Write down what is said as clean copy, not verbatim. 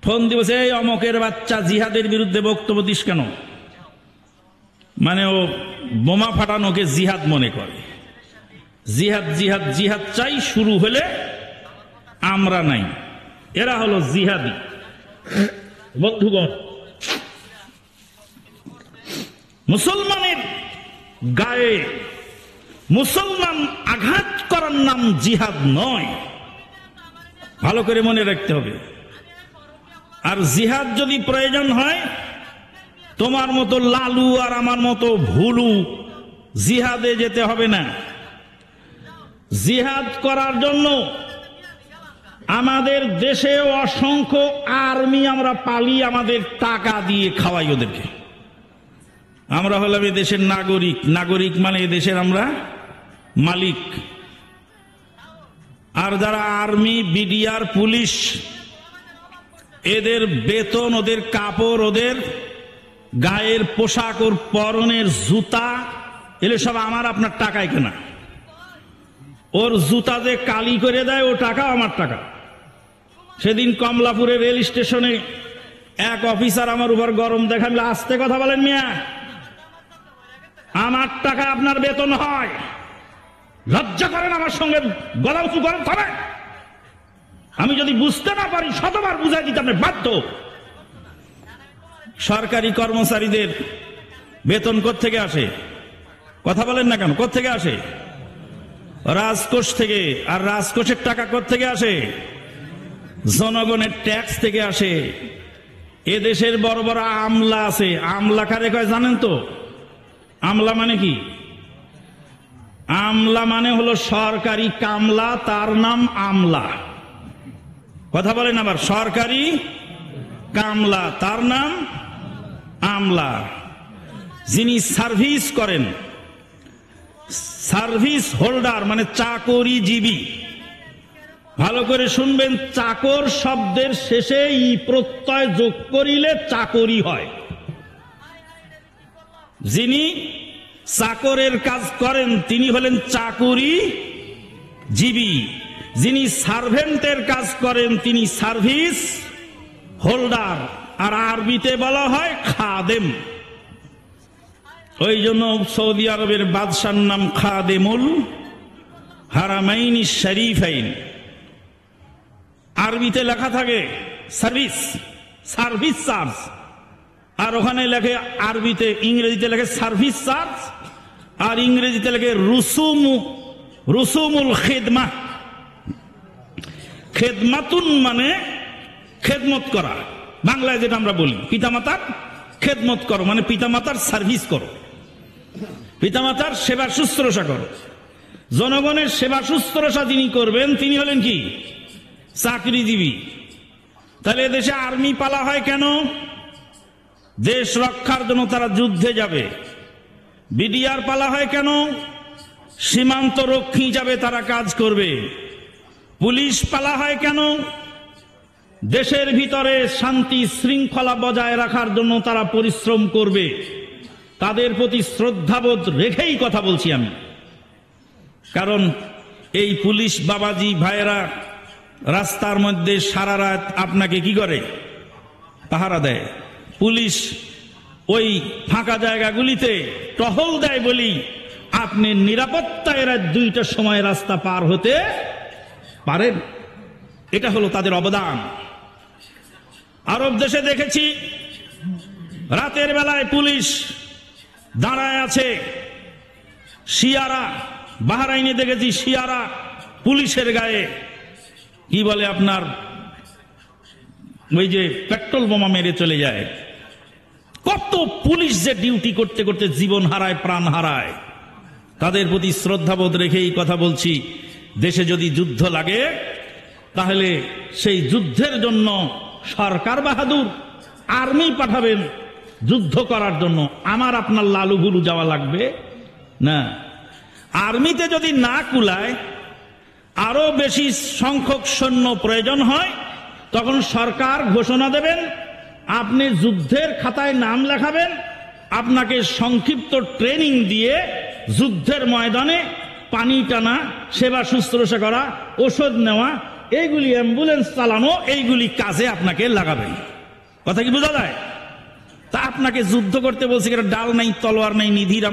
Phone দিবসে এই অমকের বাচ্চা জিহাদের বিরুদ্ধে বক্তব্য দিস কেন? মানে ও বোমা ফাটানোকে জিহাদ মনে করে। জিহাদ জিহাদ জিহাদ চাই, শুরু হলে আমরা নাই। এরা হলো জিহাদি। বন্ধুগণ, মুসলমানের গায়ে মুসলমান আঘাত করার নাম জিহাদ নয়, ভালো করে মনে রাখতে হবে। আর জিহাদ যদি প্রয়োজন হয়, তোমার মতো লালু আর আমার মতো ভুলু জিহাদে যেতে হবে না। জিহাদ করার জন্য আমাদের দেশে অসংখ্য আর্মি আমরা পালি, আমাদের টাকা দিয়ে খাওয়াই ওদেরকে। আমরা হলাম এ দেশের নাগরিক। নাগরিক মানে এ দেশের আমরা মালিক। আর যারা আর্মি, বিডিআর, পুলিশ, এদের বেতন, ওদের কাপড়, ওদের গায়ের পোশাক, ওর পরনের জুতা, এগুলো সব আমার আপনার টাকায় কেনা। ওর জুতা যে কালি করে দেয়, ও টাকা আমার টাকা। সেদিন কমলাপুরে রেল স্টেশনে এক অফিসার আমার উপর গরম দেখালে, আস্তে কথা বলেন মিয়া, আমার টাকা আপনার বেতন হয়, লজ্জা করেন আমার সঙ্গে গলা উঁচু করেন? তবে আমি যদি বুঝতে না পারি শতবার বুঝাই দিতে আপনি বাধ্য। সরকারি কর্মচারীদের বেতন কোত্থেকে আসে? কথা বলেন না কেন? কোত্থেকে আসে? রাজকোষ থেকে। আর রাজকোষের টাকা কোত্থেকে আসে? জনগণের ট্যাক্স থেকে আসে। এ দেশের বড় বড় আমলা আছে। আমলা কারে কয় জানেন তো? আমলা মানে কি? আমলা মানে হলো সরকারি কামলা, তার নাম আমলা। কথা বলেন আবার, সরকারি কামলা তার নাম আমলা। যিনি সার্ভিস করেন, সার্ভিস হোল্ডার মানে চাকরিজীবী। ভালো করে শুনবেন, চাকর শব্দের শেষে ই প্রত্যয় যোগ করিলে চাকরি হয়। যিনি চাকরের কাজ করেন তিনি হলেন চাকুরিজীবী। যিনি সার্ভেন্টের কাজ করেন তিনি সার্ভিস হোল্ডার। আর আরবিতে বলা হয় খাদেম। ওই জন্য সৌদি আরবের বাদশার নাম খাদেমুল হারামাইনি শরীফাইন। আরবিতে লেখা থাকে সার্ভিস, সার্ভিস চার্জ। আর ওখানে লেখে আরবিতে, ইংরেজিতে লেখে সার্ভিস চার্জ, আর ইংরেজিতে লেখে রুসুমুল খেদমা। খেদমাতুন মানে খেদমত করা। বাংলায় যেটা আমরা বলি, পিতামাতার খেদমত করো মানে পিতামাতার সার্ভিস করো, পিতামাতার সেবা শুশ্রূষা করো। জনগণের সেবা শুশ্রূষা যিনি করবেন তিনি হলেন কি? চাকরিজীবী। তাহলে দেশে আর্মি পালা হয় কেন? দেশ রক্ষার জন্য তারা যুদ্ধে যাবে। বিডিআর পালা হয় কেন? সীমান্ত রক্ষী হিসাবে তারা কাজ করবে। পুলিশ পালা হয় কেন? দেশের ভিতরে শান্তি শৃঙ্খলা বজায় রাখার জন্য তারা পরিশ্রম করবে। তাদের প্রতি শ্রদ্ধাবোধ রেখেই কথা বলছি আমি। কারণ এই পুলিশ বাবাজি ভাইয়েরা রাস্তার মধ্যে সারা রাত আপনাকে কি করে? পাহারা দেয়। পুলিশ ওই ফাঁকা জায়গাগুলিতে টহল দেয় বলি আপনি নিরাপত্তায় রাত 2টার সময় রাস্তা পার হতে পারেন। এটা হলো তাদের অবদান। আরব দেশে দেখেছি রাতের বেলায় পুলিশ দাঁড়ায় আছে, শিয়ারা। বাহরাইনে দেখেছি শিয়ারা পুলিশের গায়ে কি বলে আপনার ওই যে পেট্রোল বোমা মেরে চলে যায়। কত পুলিশ যে ডিউটি করতে করতে জীবন হারায়, প্রাণ হারায়। তাদের প্রতি শ্রদ্ধাবোধ রেখেই কথা বলছি। দেশে যদি যুদ্ধ লাগে তাহলে সেই যুদ্ধের জন্য সরকার বাহাদুর আর্মি পাঠাবেন যুদ্ধ করার জন্য। আমার আপনার লালু ভুলু যাওয়া লাগবে না। আর্মিতে যদি না কুলায়, আরো বেশি সংখ্যক সৈন্য প্রয়োজন হয়, তখন সরকার ঘোষণা দেবেন, আপনি যুদ্ধের খাতায় নাম লেখাবেন, আপনাকে সংক্ষিপ্ত ট্রেনিং দিয়ে যুদ্ধের ময়দানে পানি টানা, সেবা শুশ্রূষা করা, ওষুধ নেওয়া, এইগুলি অ্যাম্বুলেন্স চালানো, এইগুলি কাজে আপনাকে লাগাবেন। কথা কি বোঝা যায়? তা আপনাকে যুদ্ধ করতে বলছে, ডাল নাই, তলোয়ার নাই, নিধির